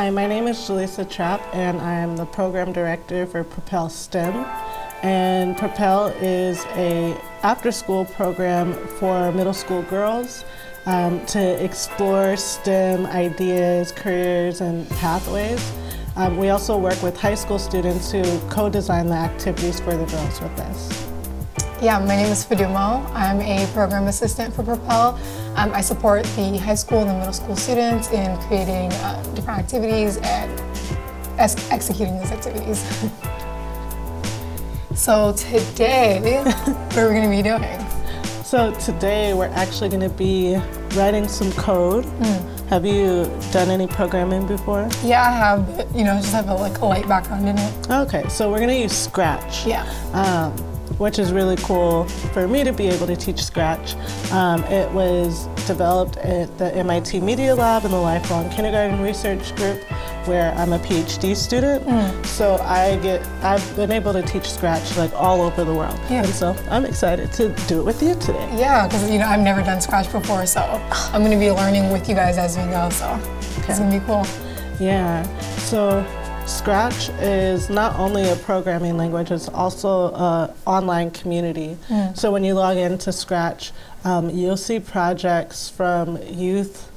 Hi, my name is Jaleesa Trapp, and I'm the program director for Propel STEM. And Propel is a after-school program for middle school girls to explore STEM ideas, careers, and pathways. We also work with high school students who co-design the activities for the girls with us. Yeah, my name is Fadumo. I'm a program assistant for Propel. I support the high school and the middle school students in creating different activities and executing those activities. So today, what are we going to be doing? So today we're actually going to be writing some code. Have you done any programming before? Yeah, I have, but just have a light background in it. Okay, so we're going to use Scratch. Yeah. Which is really cool for me to be able to teach Scratch. It was developed at the MIT Media Lab in the Lifelong Kindergarten Research Group, where I'm a PhD student. So I've been able to teach Scratch like all over the world. Yeah. And so I'm excited to do it with you today. Yeah, because I've never done Scratch before, so I'm going to be learning with you guys as we go, so it's going to be cool. Yeah, so Scratch is not only a programming language, it's also an online community. So when you log into Scratch, you'll see projects from youth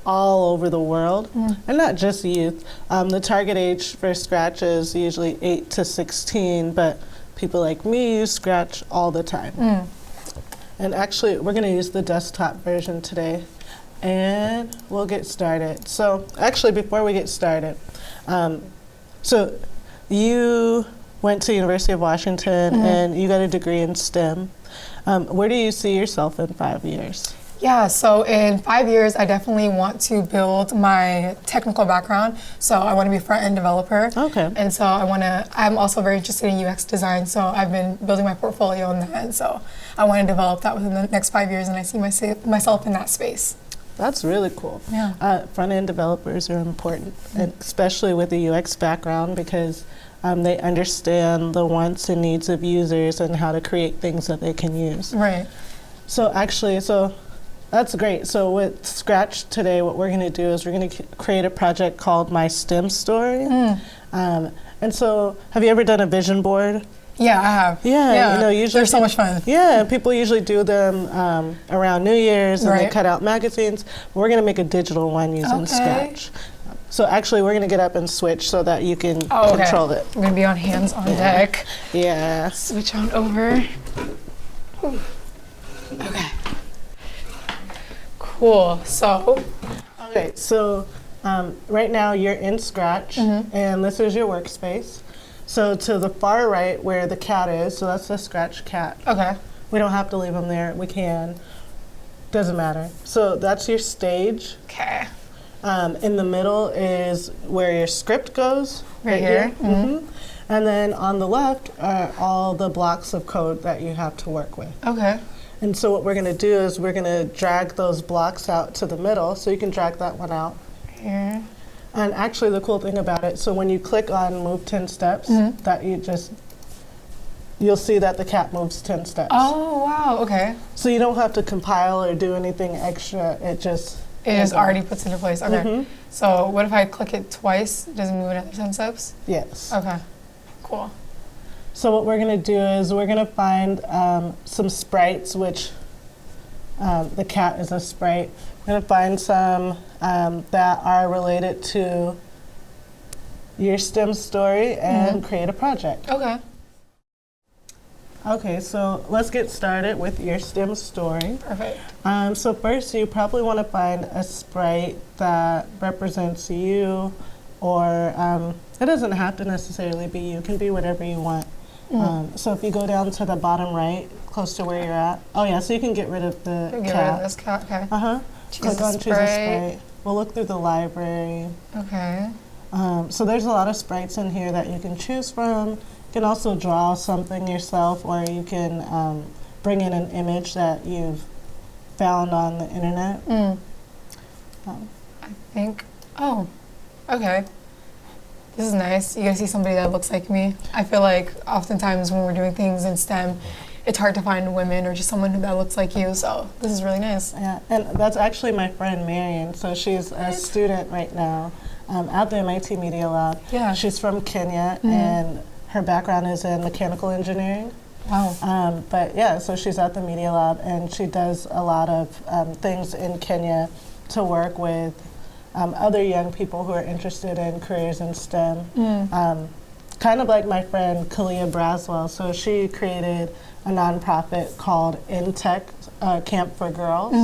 all over the world, and not just youth. The target age for Scratch is usually 8 to 16, but people like me use Scratch all the time. And actually, we're going to use the desktop version today, and we'll get started. So actually, before we get started, so you went to University of Washington and you got a degree in STEM. Where do you see yourself in 5 years? Yeah, so in 5 years, I definitely want to build my technical background. So I want to be a front-end developer. Okay. And so I'm also very interested in UX design, so I've been building my portfolio in that, and so I want to develop that within the next 5 years, and I see myself in that space. That's really cool. Yeah. Front-end developers are important, and especially with a UX background, because they understand the wants and needs of users and how to create things that they can use. Right. So actually, that's great. So with Scratch today, what we're going to do is we're going to create a project called My STEM Story. And so have you ever done a vision board? Yeah, I have. Yeah. Usually they're so much fun. Yeah, people usually do them around New Year's, and they cut out magazines. We're going to make a digital one using Scratch. So actually, we're going to get up and switch so that you can control it. I'm going to be on hands on deck. Yeah. Switch on over. Okay. Cool. So. Okay. So right now you're in Scratch, and this is your workspace. So to the far right where the cat is, so that's the Scratch cat. Okay. We don't have to leave him there. We can. Doesn't matter. So that's your stage. Okay. In the middle is where your script goes. Right here. And then on the left are all the blocks of code that you have to work with. Okay. And so what we're going to do is we're going to drag those blocks out to the middle. So you can drag that one out. Here. And actually the cool thing about it, so when you click on move 10 steps, that you'll see that the cat moves 10 steps. Oh, wow, okay. So you don't have to compile or do anything extra, it just already puts into place, okay. So what if I click it twice, does it move another 10 steps? Yes. Okay, cool. So what we're gonna do is we're gonna find some sprites, which the cat is a sprite. We're going to find some that are related to your STEM story and create a project. Okay. Okay, so let's get started with your STEM story. Perfect. So first, you probably want to find a sprite that represents you, or it doesn't have to necessarily be you. It can be whatever you want. So if you go down to the bottom right, close to where you're at. Oh yeah, so you can get rid of the cat. Get rid of this cat, okay. Click on choose a sprite. We'll look through the library. Okay. So there's a lot of sprites in here that you can choose from. You can also draw something yourself, or you can bring in an image that you've found on the internet. I think, okay. This is nice. You get to see somebody that looks like me. I feel like oftentimes when we're doing things in STEM, it's hard to find women or just someone that looks like you, so this is really nice. Yeah, and that's actually my friend Marion, so she's a student right now at the MIT Media Lab. Yeah. She's from Kenya, and her background is in mechanical engineering. Wow. But yeah, so she's at the Media Lab, and she does a lot of things in Kenya to work with other young people who are interested in careers in STEM. Kind of like my friend Kalia Braswell. So she created a nonprofit called In Tech Camp for Girls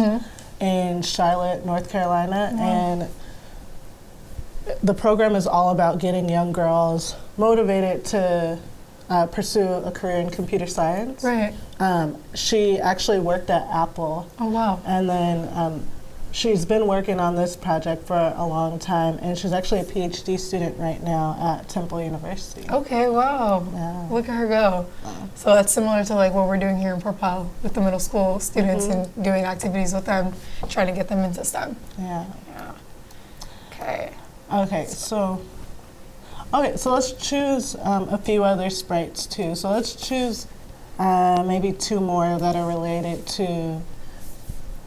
in Charlotte, North Carolina. And the program is all about getting young girls motivated to pursue a career in computer science. Right. She actually worked at Apple. Oh, wow. And then she's been working on this project for a long time, and she's actually a PhD student right now at Temple University. Okay, wow. Yeah. Look at her go. So that's similar to like what we're doing here in Propel with the middle school students and doing activities with them, trying to get them into STEM. Yeah. Okay. Okay, so let's choose a few other sprites too. So let's choose maybe 2 more that are related to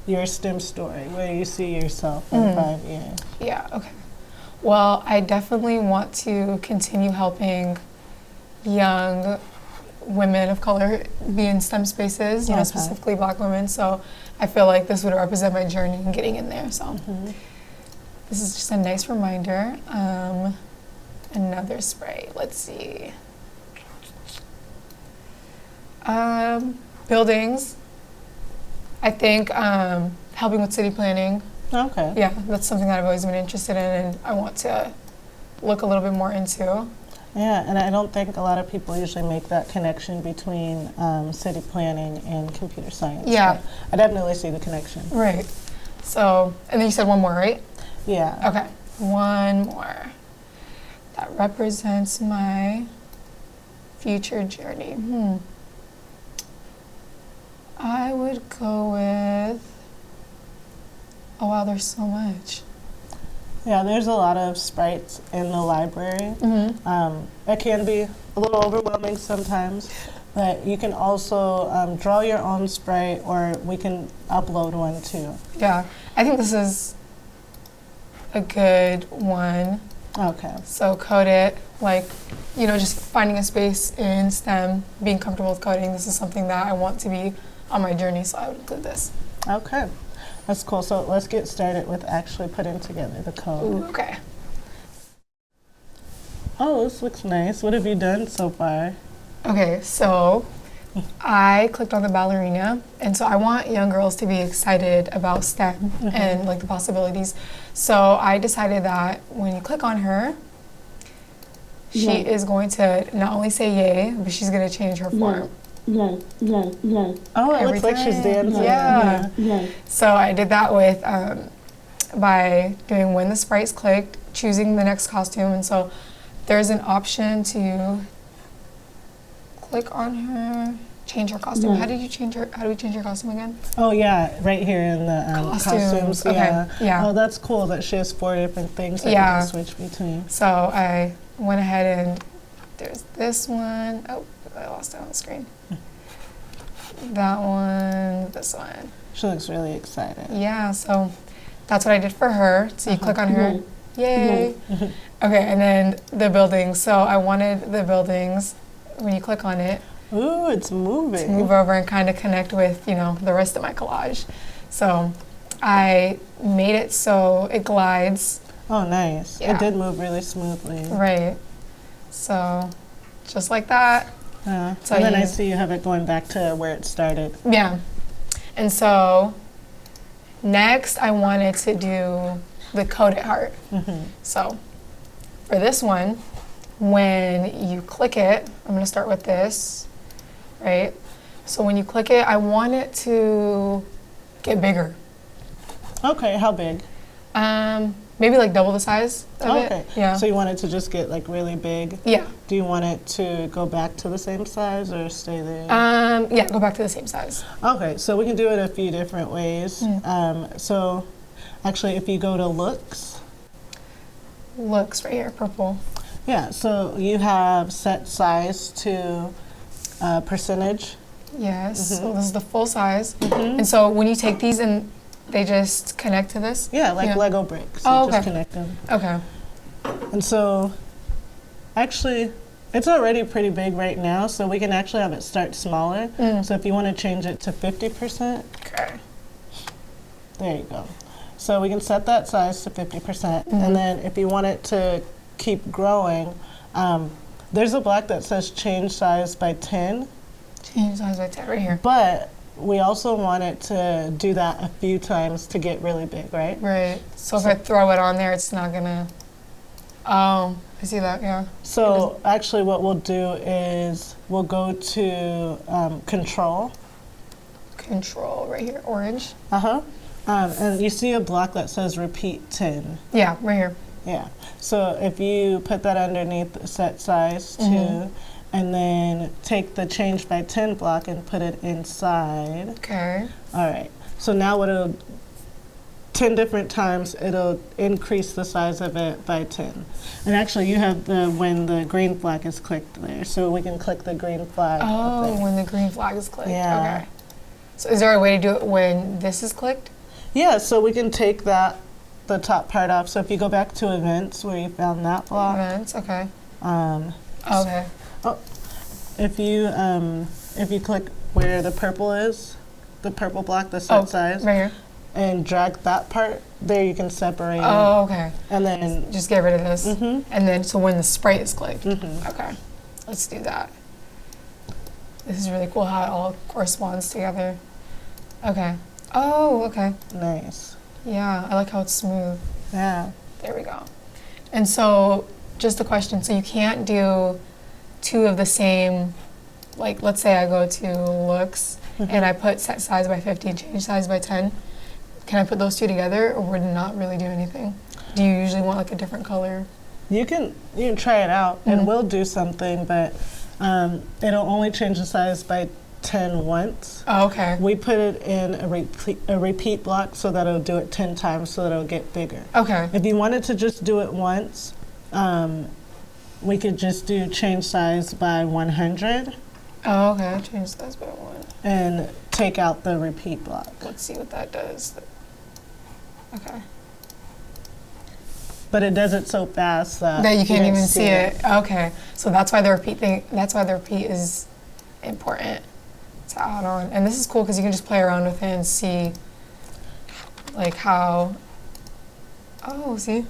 your STEM story, where you see yourself in 5 years. Yeah, okay. Well, I definitely want to continue helping young women of color be in STEM spaces, you know, specifically Black women. So I feel like this would represent my journey in getting in there. So this is just a nice reminder. Another spray, let's see. Buildings. I think helping with city planning. Okay. Yeah, that's something that I've always been interested in and I want to look a little bit more into. Yeah, and I don't think a lot of people usually make that connection between city planning and computer science. Yeah. I definitely see the connection. Right. So, and then you said one more, right? Yeah. Okay, one more. That represents my future journey. I would go with, oh wow, there's so much. Yeah, there's a lot of sprites in the library. It can be a little overwhelming sometimes, but you can also draw your own sprite, or we can upload one too. Yeah, I think this is a good one. Okay. So code it, like, you know, just finding a space in STEM, being comfortable with coding. This is something that I want to be on my journey, so I would include this. Okay, that's cool. So let's get started with actually putting together the code. Ooh, okay. Oh, this looks nice. What have you done so far? Okay, so I clicked on the ballerina, and so I want young girls to be excited about STEM and like the possibilities. So I decided that when you click on her, she is going to not only say yay, but she's going to change her form. Oh, it looks like she's dancing. Yeah. So I did that with by doing when the sprite's clicked, choosing the next costume, and so there's an option to click on her, change her costume. How do we change your costume again? Oh yeah, right here in the costumes. Okay. Yeah. Oh, that's cool that she has 4 different things that you can switch between. So I went ahead and there's this one. Oh, I lost it on the screen. That one, this one. She looks really excited. Yeah, so that's what I did for her. So you click on her, yay. Okay, and then the buildings. So I wanted the buildings, when you click on it, ooh, it's moving. to move over and kind of connect with, you know, the rest of my collage. So I made it so it glides. Oh, nice. Yeah. It did move really smoothly. Right. So just like that. So and then I see you have it going back to where it started. Yeah. And so next I wanted to do the code it heart. So for this one, when you click it, I'm going to start with this, right? So when you click it, I want it to get bigger. Okay, how big? Maybe like double the size of okay. it. Yeah. So you want it to just get like really big? Yeah. Do you want it to go back to the same size or stay there? Yeah, go back to the same size. Okay, so we can do it a few different ways. So actually if you go to looks right here, purple. Yeah, so you have set size to percentage. Yes, so this is the full size. And so when you take these and they just connect to this? Yeah, like Lego bricks. Oh, you just connect them. Okay. And so, actually, it's already pretty big right now, so we can actually have it start smaller. So if you want to change it to 50%. Okay. There you go. So we can set that size to 50%. And then if you want it to keep growing, there's a block that says change size by 10. Change size by 10 right here. But we also want it to do that a few times to get really big, right? Right. So if I throw it on there, it's not gonna. Oh, I see that. Yeah. So actually, what we'll do is we'll go to control. Control right here, orange. And you see a block that says repeat 10. Yeah, right here. Yeah. So if you put that underneath the set size too, and then take the change by 10 block and put it inside. Okay. All right. So now what it'll 10 different times, it'll increase the size of it by 10. And actually, you have the when the green flag is clicked there, so we can click the green flag. Oh, when the green flag is clicked. Yeah. Okay. So is there a way to do it when this is clicked? Yeah. So we can take the top part off. So if you go back to events where you found that block. Events. Okay. Okay. Oh, if you click where the purple is, the purple block, the set size. Right here. And drag that part, there you can separate Oh, okay. And then just get rid of this. And then, so when the sprite is clicked. Okay, let's do that. This is really cool how it all corresponds together. Okay. Oh, okay. Nice. Yeah, I like how it's smooth. Yeah. There we go. And so, just a question. So you can't do two of the same, like let's say I go to looks and I put set size by 50 and change size by 10. Can I put those two together, or would it not really do anything? Do you usually want like a different color? You can try it out, and we'll do something, but it'll only change the size by 10 once. Oh, okay. We put it in a repeat block so that it'll do it 10 times, so that it'll get bigger. Okay. If you wanted to just do it once, we could just do change size by 100. Oh, okay. Change size by 1. And take out the repeat block. Let's see what that does. Okay. But it does it so fast that you can't even see it. Okay. So that's why the repeat thing. That's why the repeat is important to add on. And this is cool because you can just play around with it and see, like how. Oh, see.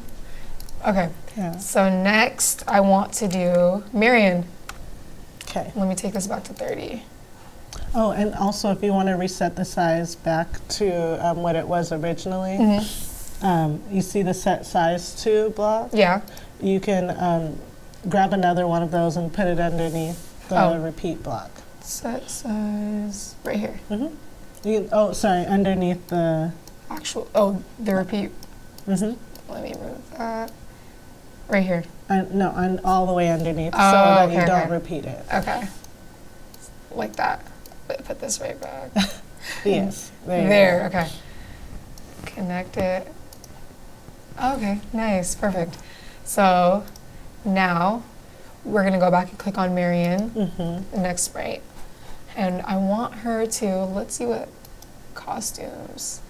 Okay. Yeah. So next, I want to do Marion. Okay. Let me take this back to 30. Oh, and also if you want to reset the size back to what it was originally, you see the set size to block? Yeah. You can grab another one of those and put it underneath the repeat block. Set size right here. Underneath the actual, the repeat. Let me move that. Right here. No, all the way underneath so that you don't repeat it. Okay. Like that. Put this right back. Yes. There, okay. Connect it. Okay, nice, perfect. So now we're gonna go back and click on Marion, the next sprite. And I want her to, let's see what costumes.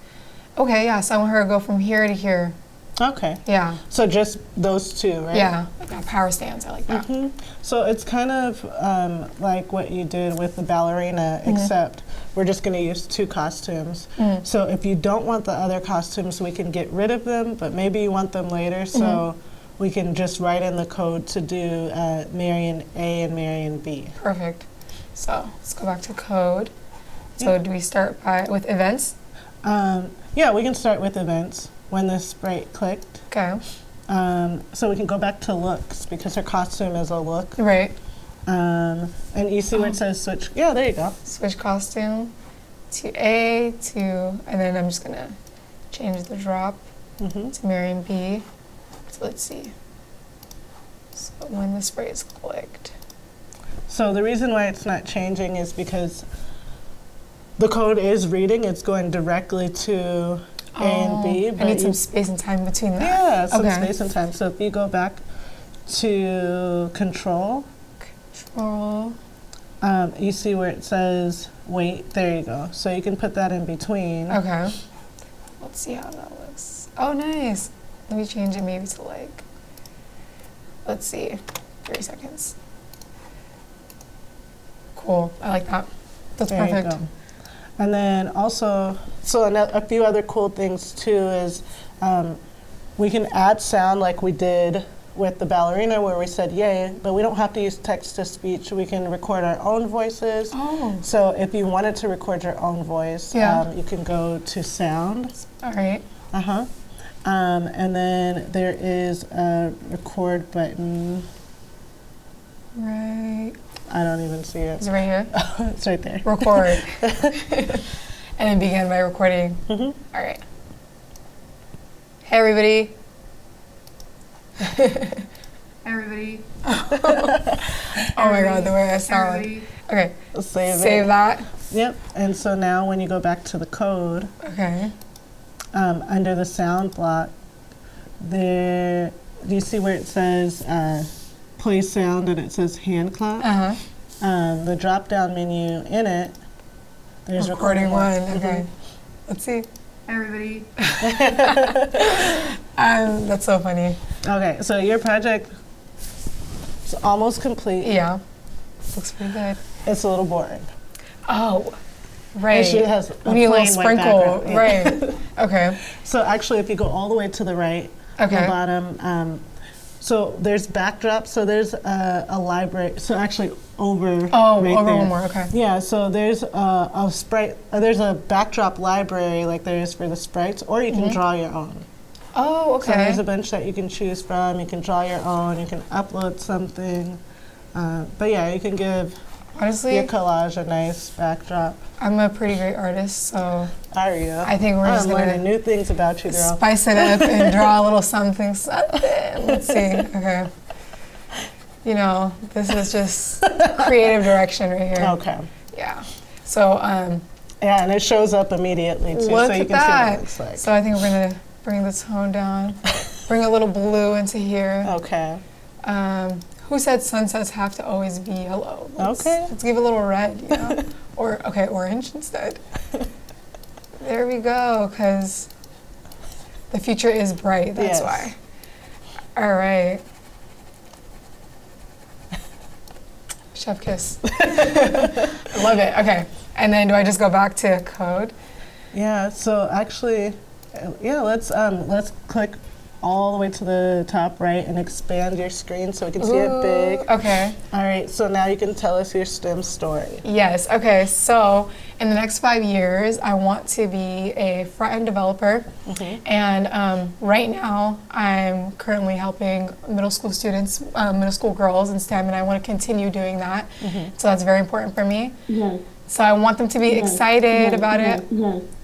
Okay, yeah, so I want her to go from here to here. Okay. Yeah. So just those two, right? Yeah, like power stance, I like that. So it's kind of like what you did with the ballerina, except we're just going to use 2 costumes. So if you don't want the other costumes, we can get rid of them, but maybe you want them later, so we can just write in the code to do Marion A and Marion B. Perfect. So let's go back to code. So do we start with events? Yeah, we can start with events. When the sprite clicked. Okay. So we can go back to looks because her costume is a look. Right. And you see where it says switch. Yeah, there you go. Switch costume to A and then I'm just gonna change the drop to Marion B. So let's see. So when the sprite is clicked. So the reason why it's not changing is because the code is reading. It's going directly to A and B. But I need some space and time between that. Yeah, some space and time. So if you go back to control, you see where it says wait, there you go. So you can put that in between. Okay. Let's see how that looks. Oh, nice. Let me change it maybe to like let's see, 3 seconds. Cool, I like that. That's there perfect. You go. And then also, so a few other cool things too is we can add sound like we did with the ballerina where we said yay, but we don't have to use text to speech. We can record our own voices. Oh. So if you wanted to record your own voice, you can go to sound. All right. Uh-huh. And then there is a record button. Right. I don't even see it. Is it right here? It's right there. Record. And then begin by recording. Mm-hmm. All right. Hey, everybody. Hey, everybody. Oh my God, the way I sound. Okay. Save that. Yep. And so now when you go back to the code, okay. Under the sound block, there, do you see where it says play sound and it says hand clap? Uh-huh. The drop-down menu in it, there's recording one. Okay. Mm-hmm. Let's see. Hi, everybody. That's so funny. Okay, so your project is almost complete. Yeah. Looks pretty good. It's a little boring. Oh, right. It has we need a little sprinkle. Yeah. Right. Okay. So actually, if you go all the way to the right, the bottom, so there's backdrop. So there's a library. So actually, over right over there. one more. Okay. Yeah. So there's a sprite. There's a backdrop library like there is for the sprites, or you can draw your own. Oh, okay. So there's a bunch that you can choose from. You can draw your own. You can upload something. But yeah, you can give your collage a nice backdrop. I'm a pretty great artist, so Are you? I think we're just learning new things about you, girl. Spice it up and draw a little something. Let's see. Okay. You know, this is just creative direction right here. Okay. Yeah. So yeah, and it shows up immediately too, so you can see what it looks like. So I think we're gonna bring the tone down, bring a little blue into here. Okay. Who said sunsets have to always be yellow? Let's give a little red, you know? Or, orange instead. There we go, because the future is bright, that's why. All right. Chef kiss. I love it, okay. And then do I just go back to code? Yeah, so actually, let's click all the way to the top right and expand your screen so we can see it big. Okay. All right, so now you can tell us your STEM story. Yes, okay, so in the next 5 years, I want to be a front-end developer. And right now, I'm currently helping middle school students, middle school girls in STEM, and I want to continue doing that. So that's very important for me. So I want them to be excited about it.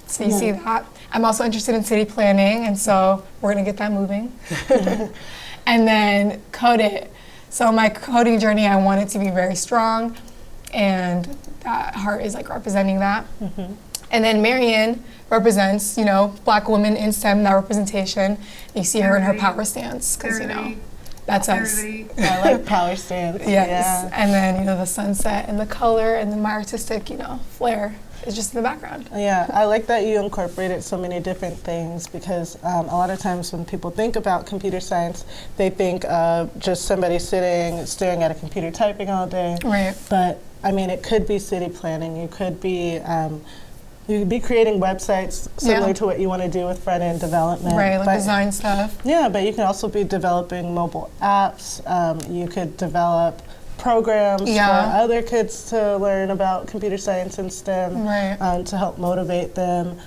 So you see that. I'm also interested in city planning, and so we're gonna get that moving. And then code it. So my coding journey, I want it to be very strong, and that heart is like representing that. And then Marian represents, you know, Black women in STEM, that representation. You see her in her power stance, because, you know, that's us. I like power stance. Yes. Yeah. And then, you know, the sunset and the color, and then my artistic, you know, flair. It's just in the background. Yeah, I like that you incorporated so many different things, because a lot of times when people think about computer science, they think of just somebody staring at a computer typing all day. Right. But I mean, it could be city planning. You could be creating websites similar to what you want to do with front-end development. Right, like design stuff. Yeah, but you can also be developing mobile apps. You could develop programs for other kids to learn about computer science and STEM, to help motivate them.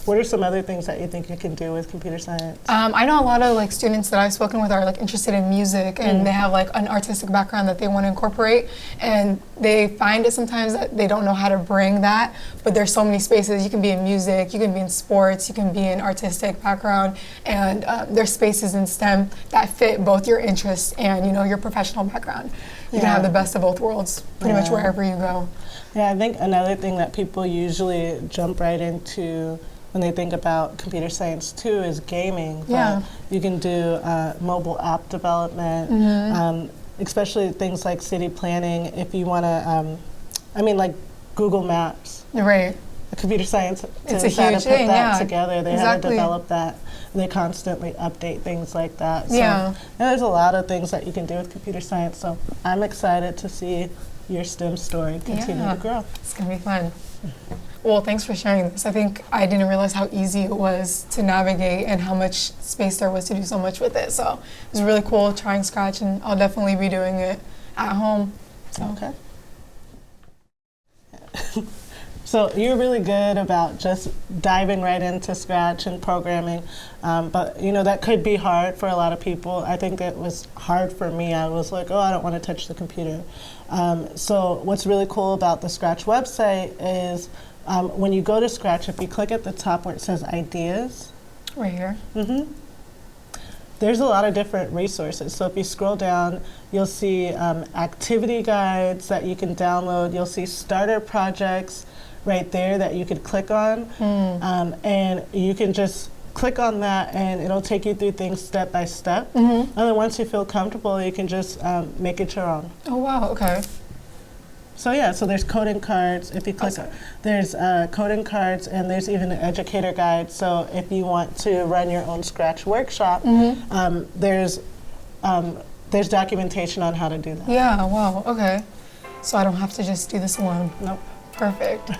What are some other things that you think you can do with computer science? I know a lot of like students that I've spoken with are like interested in music, and they have like an artistic background that they want to incorporate, and they find it sometimes that they don't know how to bring that, but there's so many spaces. You can be in music, you can be in sports, you can be in artistic background, and there's spaces in STEM that fit both your interests and, you know, your professional background. You can have the best of both worlds pretty much wherever you go. Yeah, I think another thing that people usually jump right into when they think about computer science too is gaming. Yeah. You can do mobile app development, especially things like city planning. If you want to, I mean, like Google Maps. Right. computer science It's a to huge put thing, that yeah. together. They had to develop that. They constantly update things like that. So, yeah, there's a lot of things that you can do with computer science. So I'm excited to see your STEM story continue to grow. It's going to be fun. Well, thanks for sharing this. I think I didn't realize how easy it was to navigate and how much space there was to do so much with it. So it was really cool trying Scratch, and I'll definitely be doing it at home. So. Okay. So you're really good about just diving right into Scratch and programming, but you know that could be hard for a lot of people. I think it was hard for me. I was like, oh, I don't want to touch the computer. So what's really cool about the Scratch website is when you go to Scratch, if you click at the top where it says Ideas, right here. There's a lot of different resources. So if you scroll down, you'll see activity guides that you can download. You'll see starter projects right there that you could click on. And you can just click on that and it'll take you through things step by step. And then once you feel comfortable, you can just make it your own. Oh, wow, okay. So yeah, so there's coding cards. If you click, there's coding cards, and there's even an educator guide. So if you want to run your own Scratch workshop, there's documentation on how to do that. Yeah, wow, okay. So I don't have to just do this alone. Nope. Perfect.